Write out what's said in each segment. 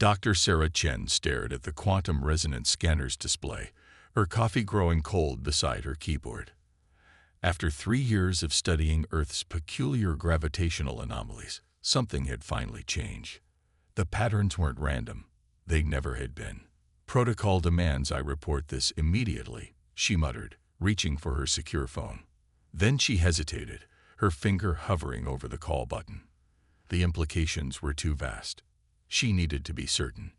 Dr. Sarah Chen stared at the quantum resonance scanner's display, her coffee growing cold beside her keyboard. After 3 years of studying Earth's peculiar gravitational anomalies, something had finally changed. The patterns weren't random. They never had been. "Protocol demands I report this immediately," she muttered, reaching for her secure phone. Then she hesitated, her finger hovering over the call button. The implications were too vast. She needed to be certain.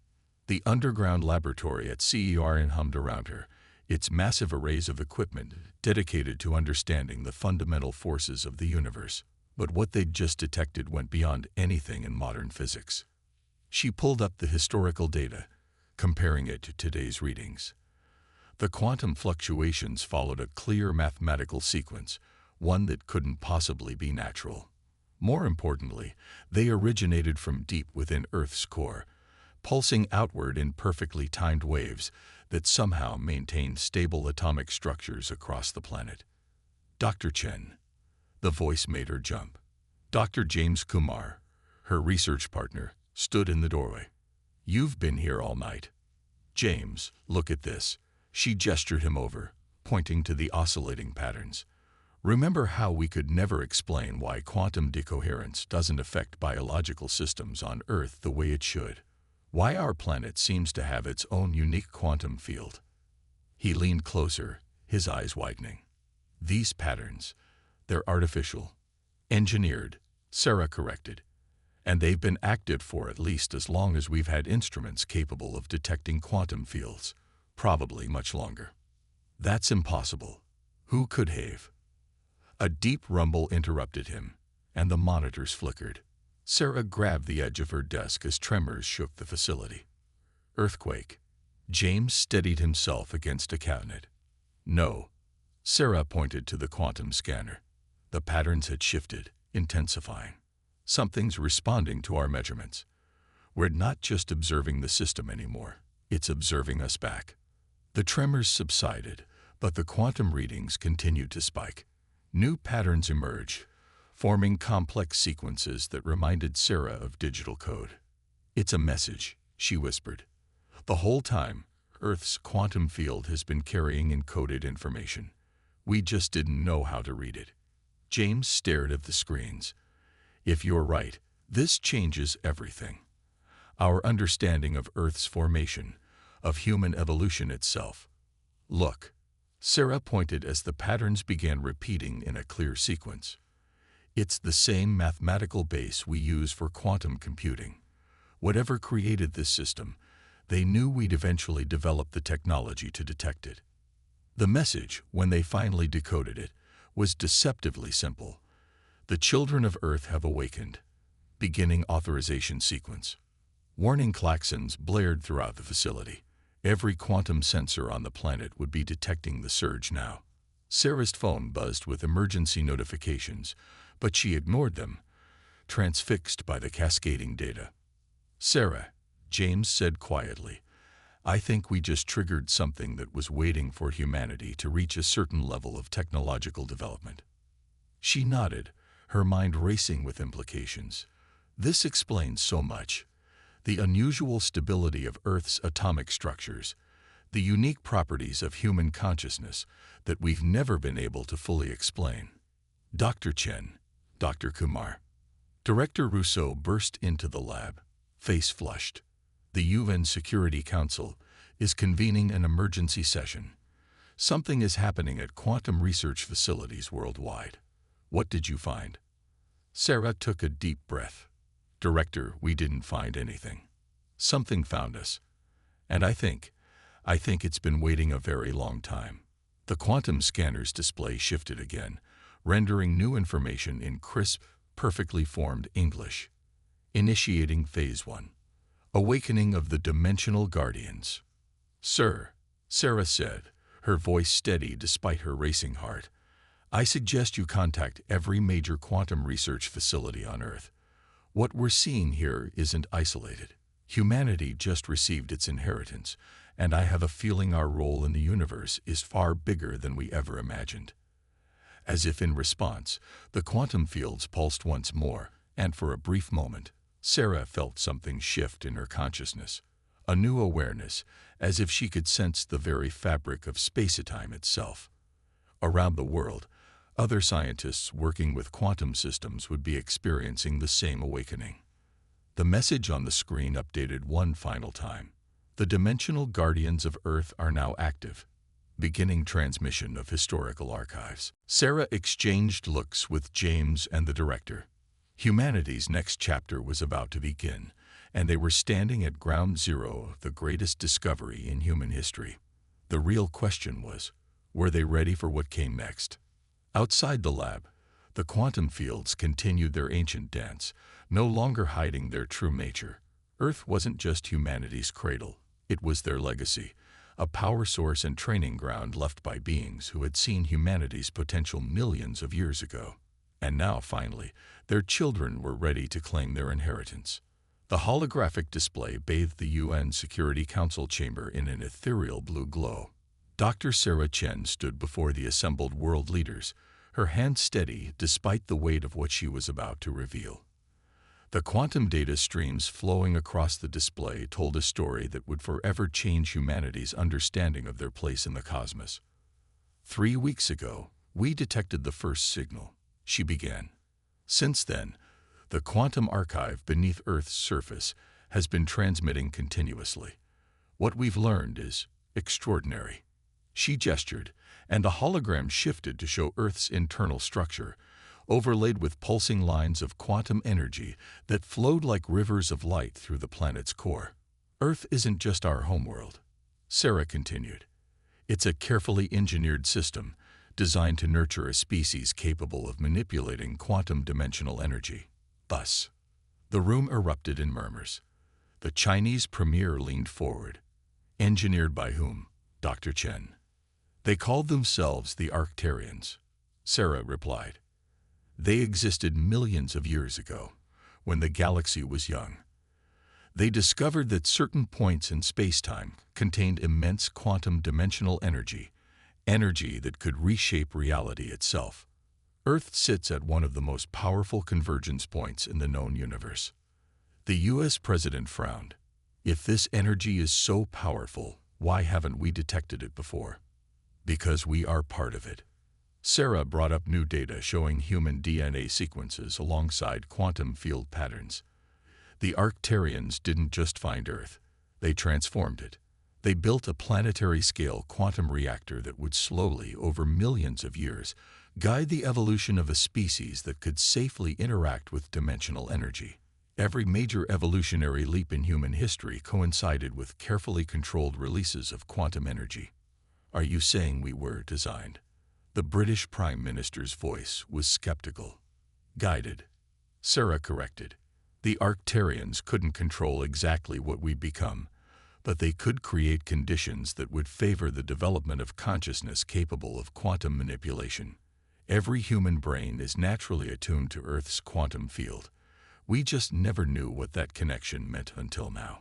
The underground laboratory at CERN hummed around her, its massive arrays of equipment dedicated to understanding the fundamental forces of the universe. But what they'd just detected went beyond anything in modern physics. She pulled up the historical data, comparing it to today's readings. The quantum fluctuations followed a clear mathematical sequence, one that couldn't possibly be natural. More importantly, they originated from deep within Earth's core, pulsing outward in perfectly timed waves that somehow maintained stable atomic structures across the planet. "Dr. Chen." The voice made her jump. Dr. James Kumar, her research partner, stood in the doorway. "You've been here all night." "James, look at this." She gestured him over, pointing to the oscillating patterns. "Remember how we could never explain why quantum decoherence doesn't affect biological systems on Earth the way it should? Why our planet seems to have its own unique quantum field?" He leaned closer, his eyes widening. "These patterns, they're artificial. Engineered," Sarah corrected. "And they've been active for at least as long as we've had instruments capable of detecting quantum fields. Probably much longer." "That's impossible. Who could have?" A deep rumble interrupted him, and the monitors flickered. Sarah grabbed the edge of her desk as tremors shook the facility. "Earthquake." James steadied himself against a cabinet. "No." Sarah pointed to the quantum scanner. The patterns had shifted, intensifying. "Something's responding to our measurements. We're not just observing the system anymore. It's observing us back." The tremors subsided, but the quantum readings continued to spike. New patterns emerged, forming complex sequences that reminded Sarah of digital code. "It's a message," she whispered. "The whole time, Earth's quantum field has been carrying encoded information. We just didn't know how to read it." James stared at the screens. "If you're right, this changes everything. Our understanding of Earth's formation, of human evolution itself. Look." Sarah pointed as the patterns began repeating in a clear sequence. "It's the same mathematical base we use for quantum computing. Whatever created this system, they knew we'd eventually develop the technology to detect it." The message, when they finally decoded it, was deceptively simple. "The children of Earth have awakened. Beginning authorization sequence." Warning klaxons blared throughout the facility. Every quantum sensor on the planet would be detecting the surge now. Sarah's phone buzzed with emergency notifications, but she ignored them, transfixed by the cascading data. "Sarah," James said quietly, "I think we just triggered something that was waiting for humanity to reach a certain level of technological development." She nodded, her mind racing with implications. This explains so much. The unusual stability of Earth's atomic structures, the unique properties of human consciousness that we've never been able to fully explain. "Dr. Chen." "Dr. Kumar." Director Rousseau burst into the lab, face flushed. "The UN Security Council is convening an emergency session. Something is happening at quantum research facilities worldwide. What did you find?" Sarah took a deep breath. "Director, we didn't find anything. Something found us. And I think it's been waiting a very long time." The quantum scanner's display shifted again, rendering new information in crisp, perfectly formed English. "Initiating Phase 1. Awakening of the Dimensional Guardians." "Sir," Sarah said, her voice steady despite her racing heart, "I suggest you contact every major quantum research facility on Earth. What we're seeing here isn't isolated. Humanity just received its inheritance, and I have a feeling our role in the universe is far bigger than we ever imagined." As if in response, the quantum fields pulsed once more, and for a brief moment, Sarah felt something shift in her consciousness, a new awareness, as if she could sense the very fabric of space-time itself. Around the world, other scientists working with quantum systems would be experiencing the same awakening. The message on the screen updated one final time. The dimensional guardians of Earth are now active. Beginning transmission of historical archives. Sarah exchanged looks with James and the director. Humanity's next chapter was about to begin, and they were standing at ground zero of the greatest discovery in human history. The real question was, were they ready for what came next? Outside the lab, the quantum fields continued their ancient dance, no longer hiding their true nature. Earth wasn't just humanity's cradle, it was their legacy, a power source and training ground left by beings who had seen humanity's potential millions of years ago. And now, finally, their children were ready to claim their inheritance. The holographic display bathed the UN Security Council chamber in an ethereal blue glow. Dr. Sarah Chen stood before the assembled world leaders, her hand steady despite the weight of what she was about to reveal. The quantum data streams flowing across the display told a story that would forever change humanity's understanding of their place in the cosmos. 3 weeks ago, we detected the first signal, she began. Since then, the quantum archive beneath Earth's surface has been transmitting continuously. What we've learned is extraordinary. She gestured, and a hologram shifted to show Earth's internal structure, overlaid with pulsing lines of quantum energy that flowed like rivers of light through the planet's core. Earth isn't just our homeworld, Sarah continued. It's a carefully engineered system designed to nurture a species capable of manipulating quantum dimensional energy. Thus, the room erupted in murmurs. The Chinese premier leaned forward. Engineered by whom? Dr. Chen. They called themselves the Arcturians, Sarah replied. They existed millions of years ago, when the galaxy was young. They discovered that certain points in space-time contained immense quantum dimensional energy, energy that could reshape reality itself. Earth sits at one of the most powerful convergence points in the known universe. The U.S. president frowned. If this energy is so powerful, why haven't we detected it before? Because we are part of it. Sarah brought up new data showing human DNA sequences alongside quantum field patterns. The Arcturians didn't just find Earth, they transformed it. They built a planetary-scale quantum reactor that would slowly, over millions of years, guide the evolution of a species that could safely interact with dimensional energy. Every major evolutionary leap in human history coincided with carefully controlled releases of quantum energy. Are you saying we were designed? The British Prime Minister's voice was skeptical. Guided. Sarah corrected. The Arcturians couldn't control exactly what we'd become, but they could create conditions that would favor the development of consciousness capable of quantum manipulation. Every human brain is naturally attuned to Earth's quantum field. We just never knew what that connection meant until now.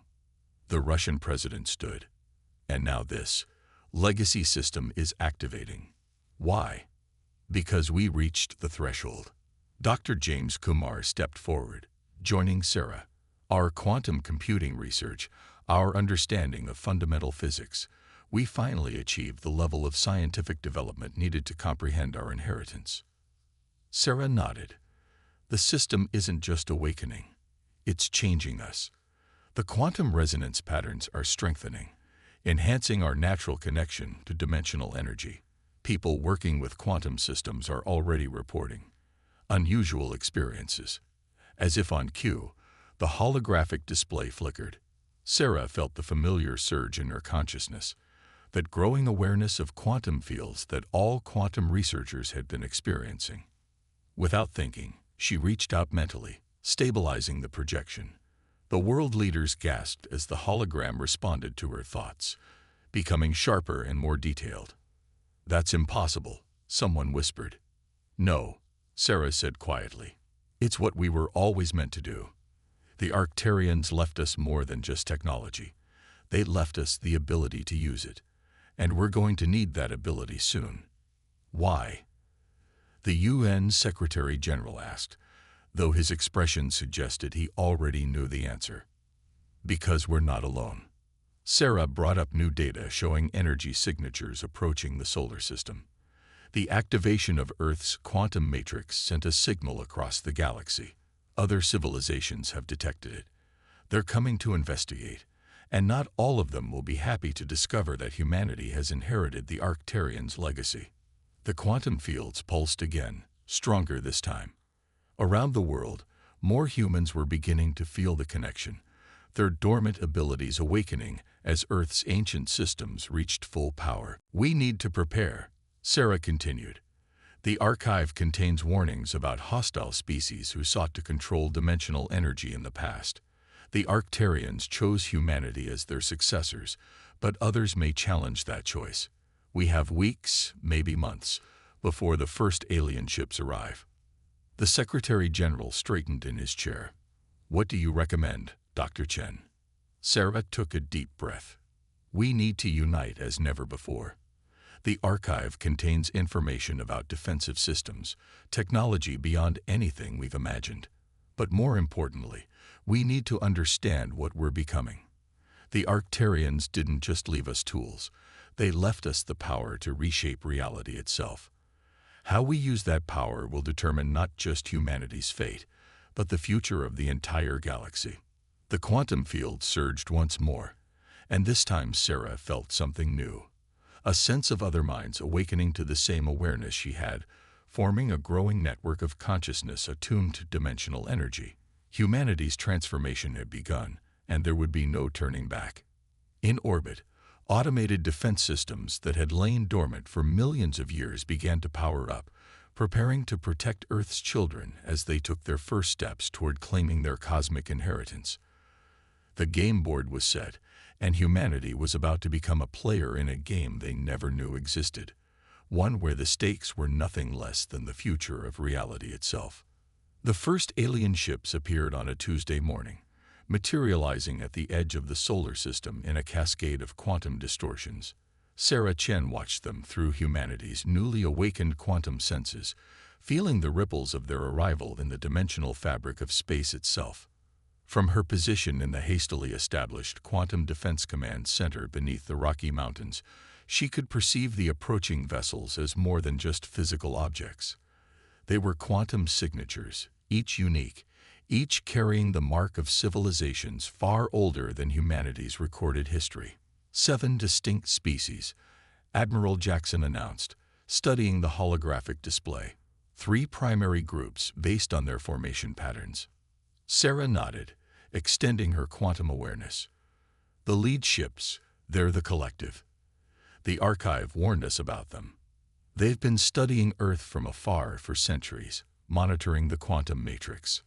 The Russian president stood. And now this legacy system is activating. Why? Because we reached the threshold. Dr. James Kumar stepped forward, joining Sarah. Our quantum computing research, our understanding of fundamental physics, we finally achieved the level of scientific development needed to comprehend our inheritance. Sarah nodded. The system isn't just awakening, it's changing us. The quantum resonance patterns are strengthening, enhancing our natural connection to dimensional energy. People working with quantum systems are already reporting unusual experiences. As if on cue, the holographic display flickered. Sarah felt the familiar surge in her consciousness, that growing awareness of quantum fields that all quantum researchers had been experiencing. Without thinking, she reached out mentally, stabilizing the projection. The world leaders gasped as the hologram responded to her thoughts, becoming sharper and more detailed. That's impossible, someone whispered. No, Sarah said quietly. It's what we were always meant to do. The Arcturians left us more than just technology. They left us the ability to use it. And we're going to need that ability soon. Why? The UN Secretary General asked. though his expression suggested he already knew the answer. Because we're not alone. Sarah brought up new data showing energy signatures approaching the solar system. The activation of Earth's quantum matrix sent a signal across the galaxy. Other civilizations have detected it. They're coming to investigate, and not all of them will be happy to discover that humanity has inherited the Arcturians' legacy. The quantum fields pulsed again, stronger this time. Around the world, more humans were beginning to feel the connection, their dormant abilities awakening as Earth's ancient systems reached full power. We need to prepare, Sarah continued. The archive contains warnings about hostile species who sought to control dimensional energy in the past. The Arcturians chose humanity as their successors, but others may challenge that choice. We have weeks, maybe months, before the first alien ships arrive. The Secretary General straightened in his chair. What do you recommend, Dr. Chen? Sarah took a deep breath. We need to unite as never before. The archive contains information about defensive systems, technology beyond anything we've imagined. But more importantly, we need to understand what we're becoming. The Arcturians didn't just leave us tools. They left us the power to reshape reality itself. How we use that power will determine not just humanity's fate, but the future of the entire galaxy. The quantum field surged once more, and this time Sarah felt something new. A sense of other minds awakening to the same awareness she had, forming a growing network of consciousness attuned to dimensional energy. Humanity's transformation had begun, and there would be no turning back. In orbit, automated defense systems that had lain dormant for millions of years began to power up, preparing to protect Earth's children as they took their first steps toward claiming their cosmic inheritance. The game board was set, and humanity was about to become a player in a game they never knew existed, one where the stakes were nothing less than the future of reality itself. The first alien ships appeared on a Tuesday morning, materializing at the edge of the solar system in a cascade of quantum distortions. Sarah Chen watched them through humanity's newly awakened quantum senses, feeling the ripples of their arrival in the dimensional fabric of space itself. From her position in the hastily established Quantum Defense Command Center beneath the Rocky Mountains, she could perceive the approaching vessels as more than just physical objects. They were quantum signatures, each unique, each carrying the mark of civilizations far older than humanity's recorded history. 7 distinct species, Admiral Jackson announced, studying the holographic display. 3 primary groups based on their formation patterns. Sarah nodded, extending her quantum awareness. The lead ships, they're the collective. The archive warned us about them. They've been studying Earth from afar for centuries, monitoring the quantum matrix.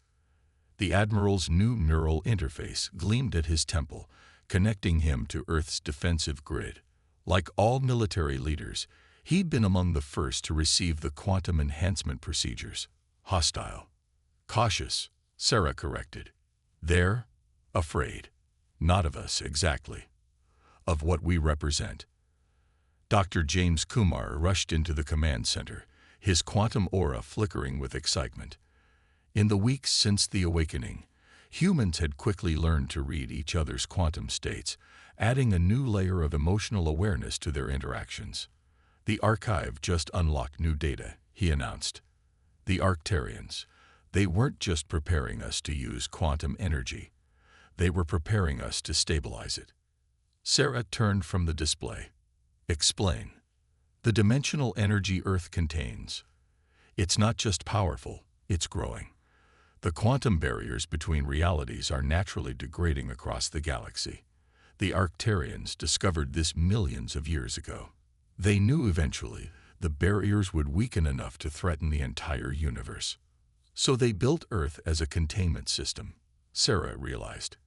The Admiral's new neural interface gleamed at his temple, connecting him to Earth's defensive grid. Like all military leaders, he'd been among the first to receive the quantum enhancement procedures. Hostile. Cautious, Sarah corrected. They're afraid. Not of us exactly. Of what we represent. Dr. James Kumar rushed into the command center, his quantum aura flickering with excitement. In the weeks since the awakening, humans had quickly learned to read each other's quantum states, adding a new layer of emotional awareness to their interactions. The archive just unlocked new data, he announced. The Arcturians, they weren't just preparing us to use quantum energy. They were preparing us to stabilize it. Sarah turned from the display. Explain. The dimensional energy Earth contains. It's not just powerful, it's growing. The quantum barriers between realities are naturally degrading across the galaxy. The Arcturians discovered this millions of years ago. They knew eventually the barriers would weaken enough to threaten the entire universe. So they built Earth as a containment system, Sarah realized,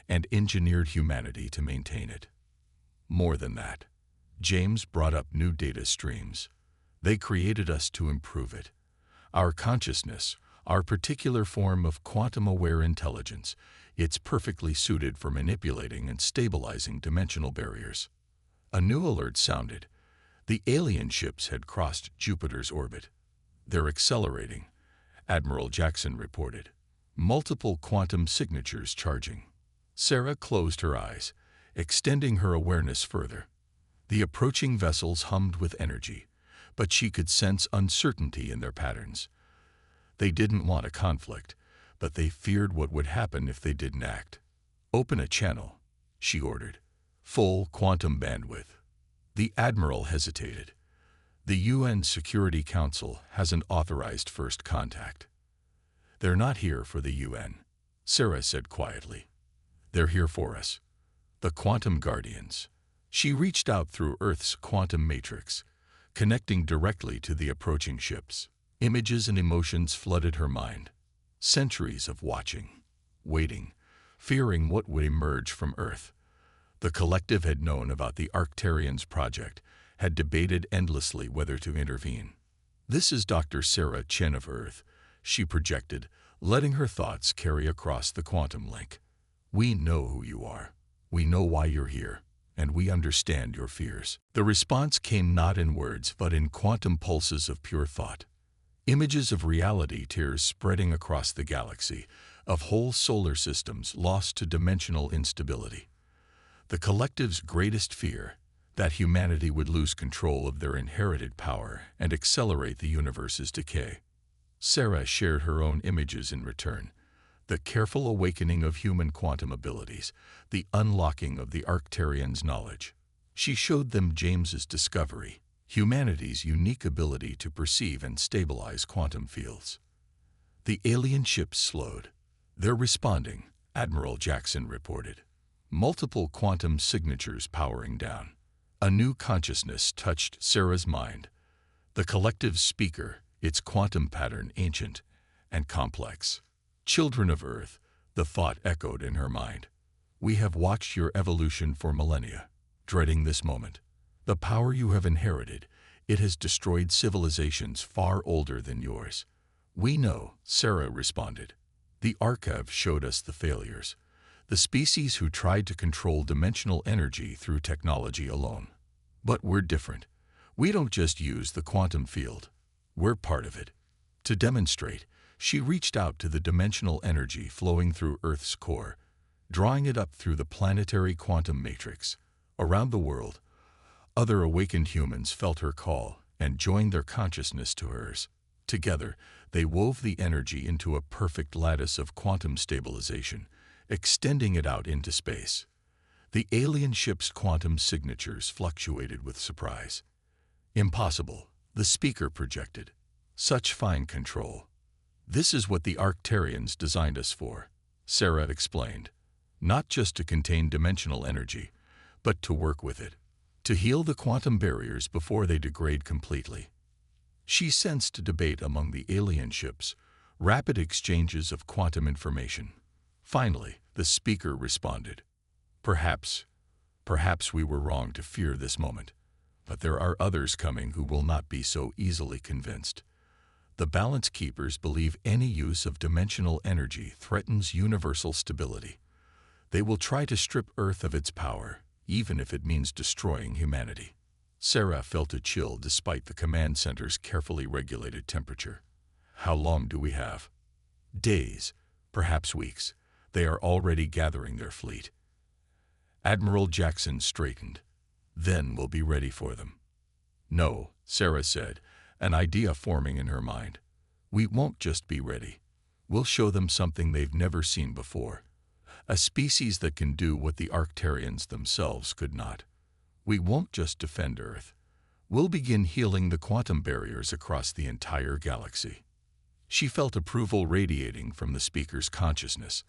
and engineered humanity to maintain it. More than that, James brought up new data streams. They created us to improve it. Our consciousness, our particular form of quantum-aware intelligence, it's perfectly suited for manipulating and stabilizing dimensional barriers. A new alert sounded. The alien ships had crossed Jupiter's orbit. They're accelerating. Admiral Jackson reported. Multiple quantum signatures charging. Sarah closed her eyes, extending her awareness further. The approaching vessels hummed with energy, but she could sense uncertainty in their patterns. They didn't want a conflict, but they feared what would happen if they didn't act. "Open a channel," she ordered. "Full quantum bandwidth." The Admiral hesitated. "The UN Security Council hasn't authorized first contact." "They're not here for the UN," Sarah said quietly. "They're here for us. The Quantum Guardians." She reached out through Earth's quantum matrix, connecting directly to the approaching ships. Images and emotions flooded her mind. Centuries of watching, waiting, fearing what would emerge from Earth. The collective had known about the Arcturians project, had debated endlessly whether to intervene. "This is Dr. Sarah Chen of Earth," she projected, letting her thoughts carry across the quantum link. "We know who you are. We know why you're here, and we understand your fears." The response came not in words, but in quantum pulses of pure thought. Images of reality tears spreading across the galaxy, of whole solar systems lost to dimensional instability. The collective's greatest fear, that humanity would lose control of their inherited power and accelerate the universe's decay. Sarah shared her own images in return. The careful awakening of human quantum abilities, the unlocking of the Arcturians' knowledge. She showed them James's discovery, humanity's unique ability to perceive and stabilize quantum fields. The alien ships slowed. "They're responding," Admiral Jackson reported. Multiple quantum signatures powering down. A new consciousness touched Sarah's mind. The collective's speaker, its quantum pattern ancient and complex. "Children of Earth," the thought echoed in her mind. "We have watched your evolution for millennia, dreading this moment. The power you have inherited, it has destroyed civilizations far older than yours." "We know," Sarah responded. "The archive showed us the failures, the species who tried to control dimensional energy through technology alone. But we're different. We don't just use the quantum field. We're part of it." To demonstrate, she reached out to the dimensional energy flowing through Earth's core, drawing it up through the planetary quantum matrix. Around the world, other awakened humans felt her call and joined their consciousness to hers. Together, they wove the energy into a perfect lattice of quantum stabilization, extending it out into space. The alien ship's quantum signatures fluctuated with surprise. "Impossible," the speaker projected. "Such fine control." "This is what the Arcturians designed us for," Sarah explained. "Not just to contain dimensional energy, but to work with it, to heal the quantum barriers before they degrade completely." She sensed a debate among the alien ships, rapid exchanges of quantum information. Finally, the speaker responded. Perhaps we were wrong to fear this moment, but there are others coming who will not be so easily convinced. The balance keepers believe any use of dimensional energy threatens universal stability. They will try to strip Earth of its power, even if it means destroying humanity." Sarah felt a chill despite the command center's carefully regulated temperature. "How long do we have?" "Days, perhaps weeks. They are already gathering their fleet." Admiral Jackson straightened. "Then we'll be ready for them." "No," Sarah said, an idea forming in her mind. "We won't just be ready. We'll show them something they've never seen before. A species that can do what the Arcturians themselves could not. We won't just defend Earth. We'll begin healing the quantum barriers across the entire galaxy." She felt approval radiating from the speaker's consciousness.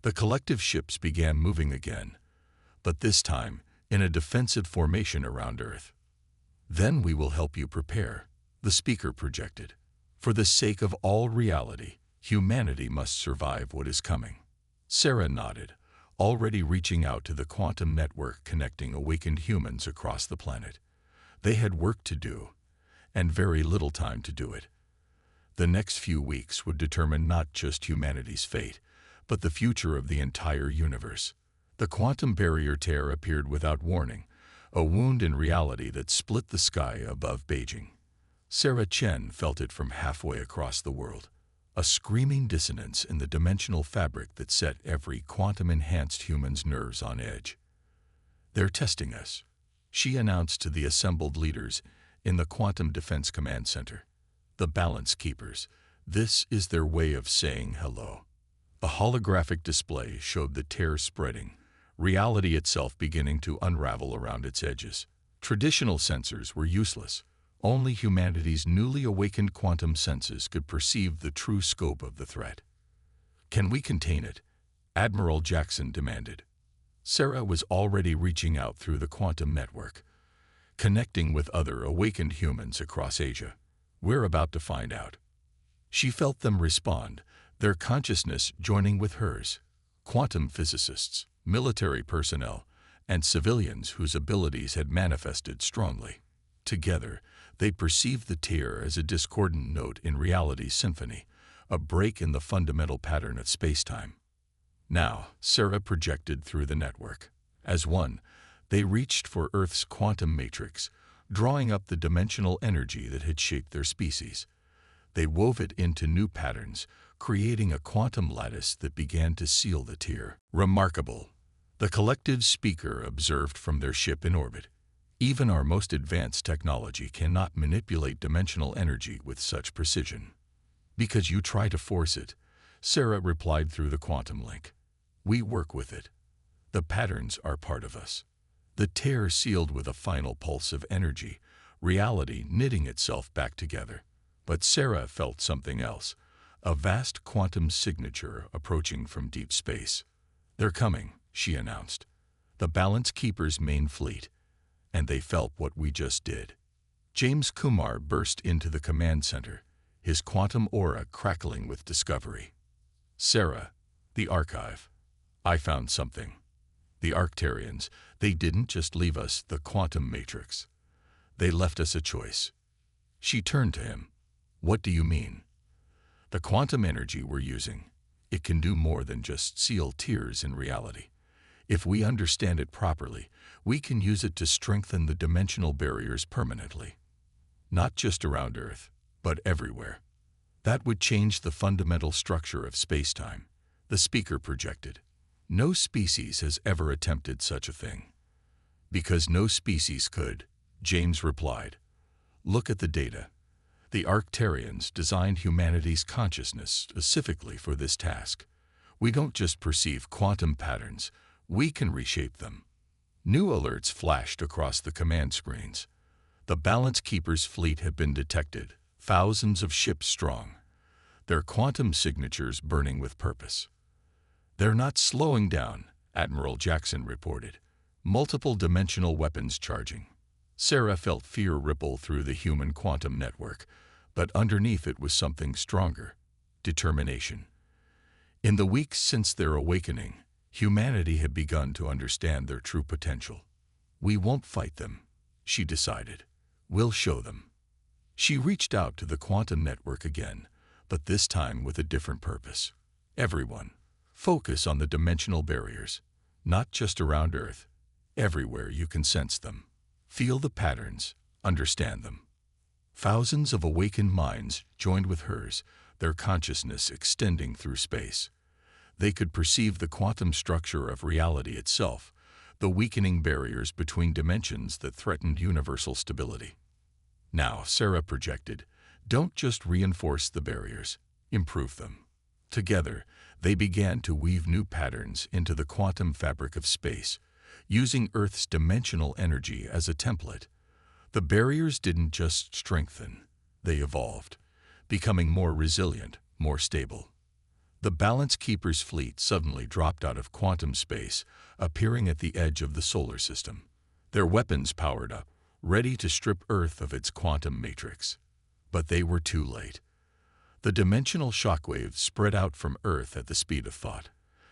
The collective ships began moving again, but this time in a defensive formation around Earth. "Then we will help you prepare," the speaker projected. "For the sake of all reality, humanity must survive what is coming." Sarah nodded, already reaching out to the quantum network connecting awakened humans across the planet. They had work to do, and very little time to do it. The next few weeks would determine not just humanity's fate, but the future of the entire universe. The quantum barrier tear appeared without warning, a wound in reality that split the sky above Beijing. Sarah Chen felt it from halfway across the world. a screaming dissonance in the dimensional fabric that set every quantum-enhanced human's nerves on edge. "They're testing us," she announced to the assembled leaders in the Quantum Defense Command Center. "The Balance Keepers. This is their way of saying hello." A holographic display showed the tear spreading, reality itself beginning to unravel around its edges. Traditional sensors were useless. Only humanity's newly awakened quantum senses could perceive the true scope of the threat. "Can we contain it?" Admiral Jackson demanded. Sarah was already reaching out through the quantum network, connecting with other awakened humans across Asia. "We're about to find out." She felt them respond, their consciousness joining with hers. Quantum physicists, military personnel, and civilians whose abilities had manifested strongly. Together, they perceived the tear as a discordant note in reality's symphony, a break in the fundamental pattern of spacetime. Now, Sarah projected through the network. As one, they reached for Earth's quantum matrix, drawing up the dimensional energy that had shaped their species. They wove it into new patterns, creating a quantum lattice that began to seal the tear. "Remarkable," the collective speaker observed from their ship in orbit. "Even our most advanced technology cannot manipulate dimensional energy with such precision." "Because you try to force it," Sarah replied through the quantum link. "We work with it. The patterns are part of us." The tear sealed with a final pulse of energy, reality knitting itself back together. But Sarah felt something else, a vast quantum signature approaching from deep space. "They're coming," she announced. "The Balance Keepers' main fleet." And they felt what we just did. James Kumar burst into the command center, his quantum aura crackling with discovery. "Sarah, the archive. I found something. The Arcturians, they didn't just leave us the quantum matrix. They left us a choice." She turned to him. "What do you mean?" "The quantum energy we're using, it can do more than just seal tears in reality. If we understand it properly, we can use it to strengthen the dimensional barriers permanently. Not just around Earth, but everywhere. That would change the fundamental structure of spacetime," the speaker projected. "No species has ever attempted such a thing." "Because no species could," James replied. "Look at the data. The Arcturians designed humanity's consciousness specifically for this task. We don't just perceive quantum patterns, we can reshape them." New alerts flashed across the command screens. The Balance Keepers' fleet had been detected, thousands of ships strong, their quantum signatures burning with purpose. "They're not slowing down," Admiral Jackson reported. "Multiple dimensional weapons charging." Sarah felt fear ripple through the human quantum network, but underneath it was something stronger: determination. In the weeks since their awakening, humanity had begun to understand their true potential. "We won't fight them," she decided. "We'll show them." She reached out to the quantum network again, but this time with a different purpose. "Everyone, focus on the dimensional barriers, not just around Earth. Everywhere you can sense them. Feel the patterns, understand them." Thousands of awakened minds joined with hers, their consciousness extending through space. They could perceive the quantum structure of reality itself, the weakening barriers between dimensions that threatened universal stability. Now, Sarah projected, don't just reinforce the barriers, improve them. Together, they began to weave new patterns into the quantum fabric of space, using Earth's dimensional energy as a template. The barriers didn't just strengthen, they evolved, becoming more resilient, more stable. The Balance Keepers' fleet suddenly dropped out of quantum space, appearing at the edge of the solar system. Their weapons powered up, ready to strip Earth of its quantum matrix. But they were too late. The dimensional shockwaves spread out from Earth at the speed of thought,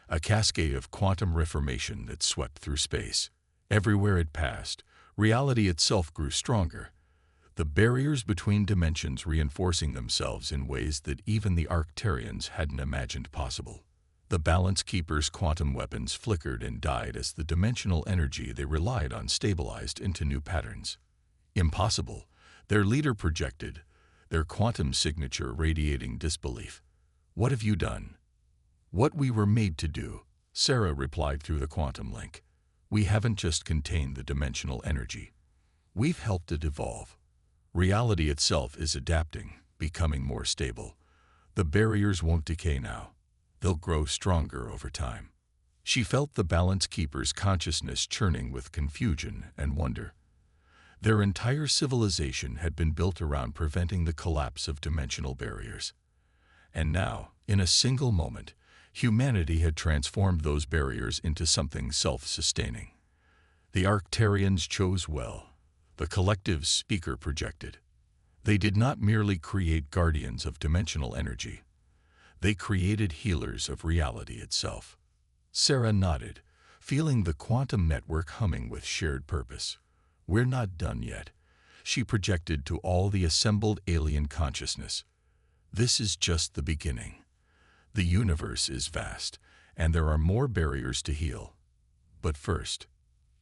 a cascade of quantum reformation that swept through space. Everywhere it passed, reality itself grew stronger, the barriers between dimensions reinforcing themselves in ways that even the Arcturians hadn't imagined possible. The Balance Keepers' quantum weapons flickered and died as the dimensional energy they relied on stabilized into new patterns. "Impossible," their leader projected, their quantum signature radiating disbelief. "What have you done?" "What we were made to do," Sarah replied through the quantum link. "We haven't just contained the dimensional energy. We've helped it evolve. Reality itself is adapting, becoming more stable. The barriers won't decay now. They'll grow stronger over time." She felt the Balance Keeper's consciousness churning with confusion and wonder. Their entire civilization had been built around preventing the collapse of dimensional barriers. And now, in a single moment, humanity had transformed those barriers into something self-sustaining. The Arcturians chose well. The collective speaker projected. They did not merely create guardians of dimensional energy. They created healers of reality itself. Sarah nodded, feeling the quantum network humming with shared purpose. "We're not done yet," she projected to all the assembled alien consciousness. "This is just the beginning. The universe is vast, and there are more barriers to heal. But first,"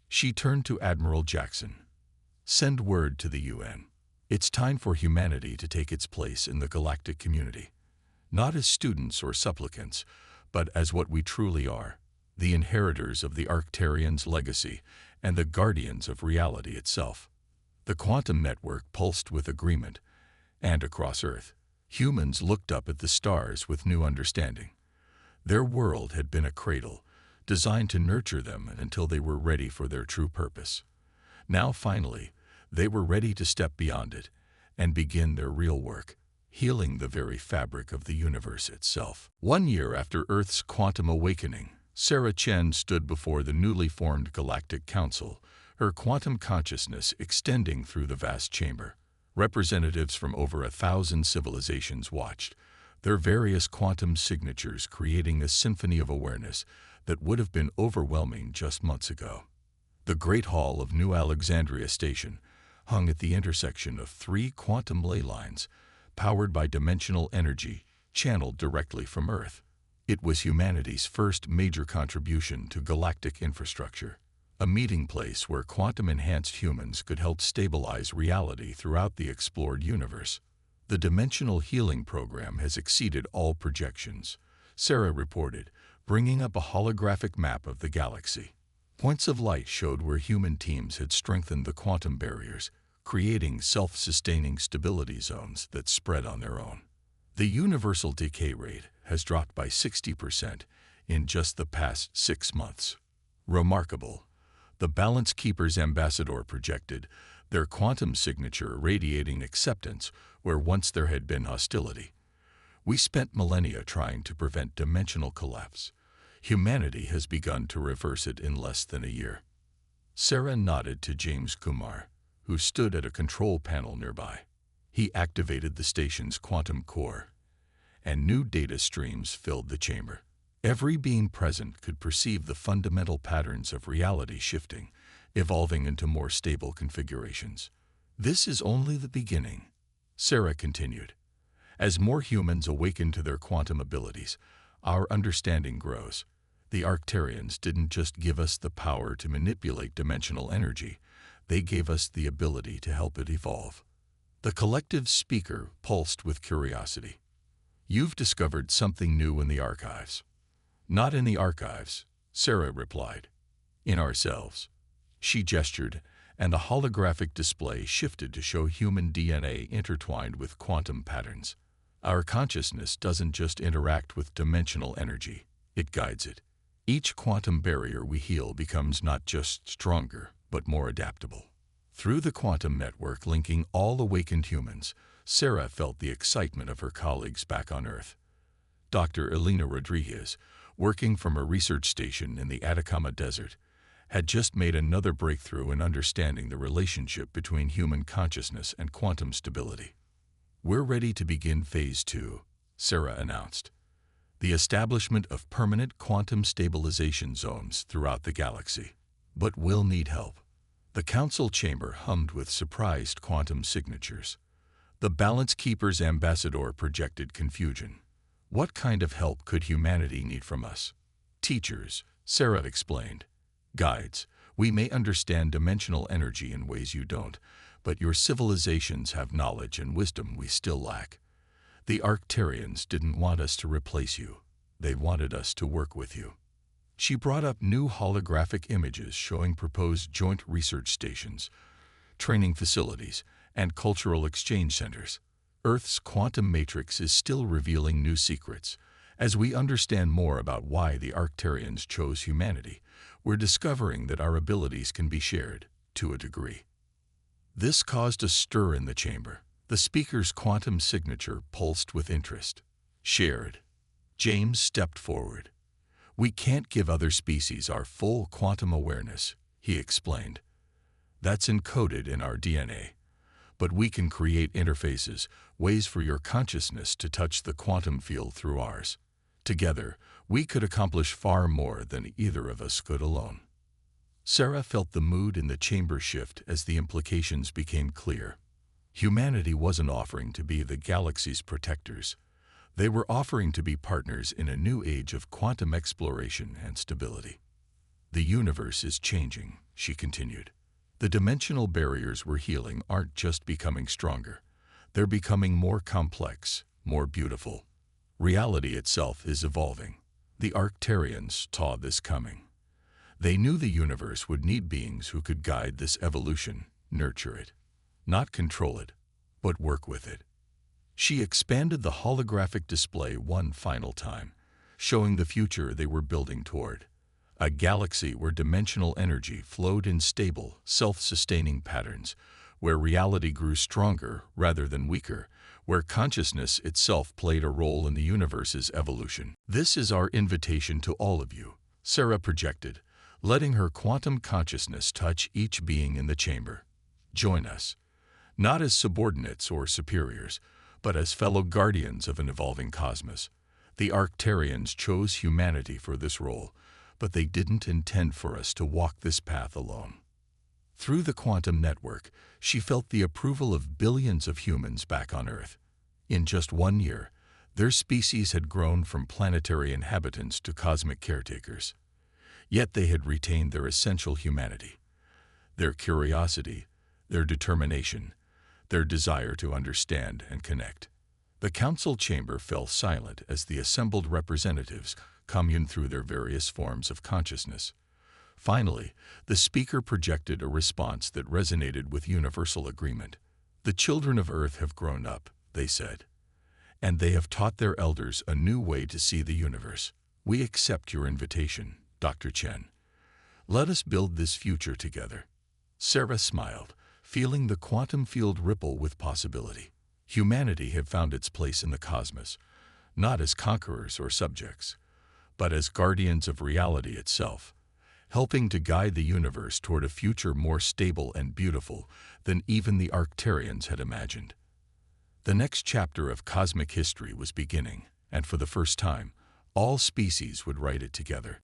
she turned to Admiral Jackson. "Send word to the UN. It's time for humanity to take its place in the galactic community. Not as students or supplicants, but as what we truly are, the inheritors of the Arcturians' legacy and the guardians of reality itself." The quantum network pulsed with agreement, and across Earth, humans looked up at the stars with new understanding. Their world had been a cradle, designed to nurture them until they were ready for their true purpose. Now, finally, they were ready to step beyond it and begin their real work, healing the very fabric of the universe itself. 1 year after Earth's quantum awakening, Sarah Chen stood before the newly formed Galactic Council, her quantum consciousness extending through the vast chamber. Representatives from over 1,000 civilizations watched, their various quantum signatures creating a symphony of awareness that would have been overwhelming just months ago. The Great Hall of New Alexandria Station hung at the intersection of 3 quantum ley lines, powered by dimensional energy channeled directly from Earth. It was humanity's first major contribution to galactic infrastructure, a meeting place where quantum-enhanced humans could help stabilize reality throughout the explored universe. "The dimensional healing program has exceeded all projections," Sarah reported, bringing up a holographic map of the galaxy. Points of light showed where human teams had strengthened the quantum barriers, creating self-sustaining stability zones that spread on their own. "The universal decay rate has dropped by 60% in just the past 6 months. Remarkable," the Balance Keeper's ambassador projected, their quantum signature radiating acceptance where once there had been hostility. "We spent millennia trying to prevent dimensional collapse. Humanity has begun to reverse it in less than a year." Sarah nodded to James Kumar, who stood at a control panel nearby. He activated the station's quantum core, and new data streams filled the chamber. Every being present could perceive the fundamental patterns of reality shifting, evolving into more stable configurations. "This is only the beginning," Sarah continued. "As more humans awaken to their quantum abilities, our understanding grows. The Arcturians didn't just give us the power to manipulate dimensional energy, they gave us the ability to help it evolve." The collective speaker pulsed with curiosity. "You've discovered something new in the archives." "Not in the archives," Sarah replied. "In ourselves." She gestured, and a holographic display shifted to show human DNA intertwined with quantum patterns. "Our consciousness doesn't just interact with dimensional energy, it guides it. Each quantum barrier we heal becomes not just stronger, but more adaptable." Through the quantum network linking all awakened humans, Sarah felt the excitement of her colleagues back on Earth. Dr. Elena Rodriguez, working from a research station in the Atacama Desert, had just made another breakthrough in understanding the relationship between human consciousness and quantum stability. "We're ready to begin Phase 2, Sarah announced. "The establishment of permanent quantum stabilization zones throughout the galaxy. But we'll need help." The council chamber hummed with surprised quantum signatures. The Balance Keeper's ambassador projected confusion. "What kind of help could humanity need from us?" "Teachers," Sarah explained. "Guides. We may understand dimensional energy in ways you don't, but your civilizations have knowledge and wisdom we still lack. The Arcturians didn't want us to replace you. They wanted us to work with you. She brought up new holographic images showing proposed joint research stations, training facilities, and cultural exchange centers. Earth's quantum matrix is still revealing new secrets. As we understand more about why the Arcturians chose humanity, we're discovering that our abilities can be shared, to a degree. This caused a stir in the chamber. The speaker's quantum signature pulsed with interest. Shared. James stepped forward. We can't give other species our full quantum awareness, he explained. That's encoded in our DNA. But we can create interfaces, ways for your consciousness to touch the quantum field through ours. Together, we could accomplish far more than either of us could alone. Sarah felt the mood in the chamber shift as the implications became clear. Humanity wasn't offering to be the galaxy's protectors. They were offering to be partners in a new age of quantum exploration and stability. The universe is changing, she continued. The dimensional barriers we're healing aren't just becoming stronger. They're becoming more complex, more beautiful. Reality itself is evolving. The Arcturians saw this coming. They knew the universe would need beings who could guide this evolution, nurture it. Not control it, but work with it. She expanded the holographic display one final time, showing the future they were building toward. A galaxy where dimensional energy flowed in stable, self-sustaining patterns, where reality grew stronger rather than weaker, where consciousness itself played a role in the universe's evolution. This is our invitation to all of you, Sarah projected, letting her quantum consciousness touch each being in the chamber. Join us, not as subordinates or superiors, but as fellow guardians of an evolving cosmos. The Arcturians chose humanity for this role, but they didn't intend for us to walk this path alone. Through the quantum network, she felt the approval of billions of humans back on Earth. In just 1 year, their species had grown from planetary inhabitants to cosmic caretakers. Yet they had retained their essential humanity, their curiosity, their determination, their desire to understand and connect. The council chamber fell silent as the assembled representatives communed through their various forms of consciousness. Finally, the speaker projected a response that resonated with universal agreement. The children of Earth have grown up, they said, and they have taught their elders a new way to see the universe. We accept your invitation, Dr. Chen. Let us build this future together. Sarah smiled, feeling the quantum field ripple with possibility. Humanity had found its place in the cosmos, not as conquerors or subjects, but as guardians of reality itself, helping to guide the universe toward a future more stable and beautiful than even the Arcturians had imagined. The next chapter of cosmic history was beginning, and for the first time, all species would write it together.